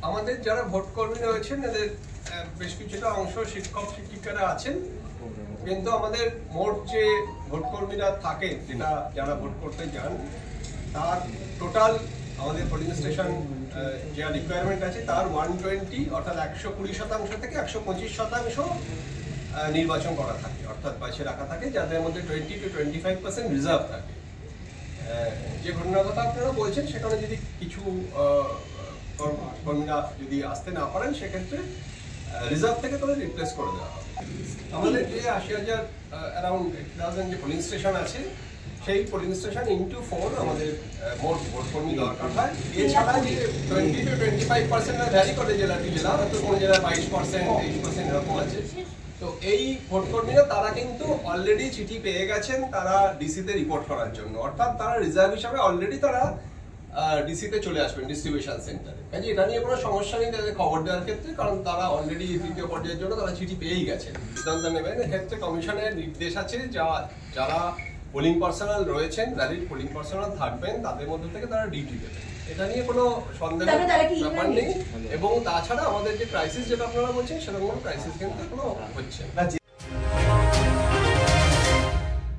আমাদের যারা ভোট কর্মী রয়েছেন এদের বেশ কিছুটা অংশ শিক্ষক শিক্ষিকারা আছেন, কিন্তু আমাদের মোট যে ভোট কর্মীরা থাকে যেটা যারা ভোট করতে যান তার টোটাল আমাদের পোলিং স্টেশন যে রিকোয়ারমেন্ট আছে তার 120 অর্থাৎ 120% থেকে 125% নির্বাচন করা থাকে, অর্থাৎ বাছে রাখা থাকে, যাদের মধ্যে 20 to 25% রিজার্ভ থাকে। যে ঘটনার কথা আপনারা বলছেন সেখানে যদি কিছু কর্মীরা যদি আসতে না পারেন সেক্ষেত্রে রিজার্ভ থেকে তাদের রিপ্লেস করে দেওয়া হবে। আমাদের যে 80,000 অ্যারাউন্ড 80,000 যে পোলিং স্টেশন আছে সেই পোলিং স্টেশন ইনটু 4 আমাদের মোট ভোট কর্মী দরকার হয়। এছাড়া যে 20 to 25% ভ্যারি করে জেলা টু জেলা, হয়তো কোনো জেলায় 22%, 23% এরকম আছে। তো এই ভোট কর্মীরা তারা কিন্তু অলরেডি চিঠি পেয়ে গেছেন তারা ডিসিতে রিপোর্ট করার জন্য, অর্থাৎ তারা রিজার্ভ হিসাবে অলরেডি তারা ডিসিতে চলে আসবেন ডিস্ট্রিবিউশন সেন্টারে। কাজে এটা নিয়ে কোনো সমস্যা নেই তাদের খবর দেওয়ার ক্ষেত্রে, কারণ তারা অলরেডি তৃতীয় পর্যায়ের জন্য তারা চিঠি পেয়েই গেছেন। সিদ্ধান্ত নেবেন এক্ষেত্রে কমিশনের নির্দেশ আছে যারা পোলিং পার্সোনাল রয়েছেন, ভ্যালিড পোলিং পার্সোনাল থাকবেন, তাদের মধ্যে থেকে তারা ডিউটি দেবেন। এটা নিয়ে কোনো সন্দেহ ব্যাপার নেই। এবং তাছাড়া আমাদের যে ক্রাইসিস যেটা আপনারা বলছেন সেরকম কোনো ক্রাইসিস কিন্তু এখনো হচ্ছে না।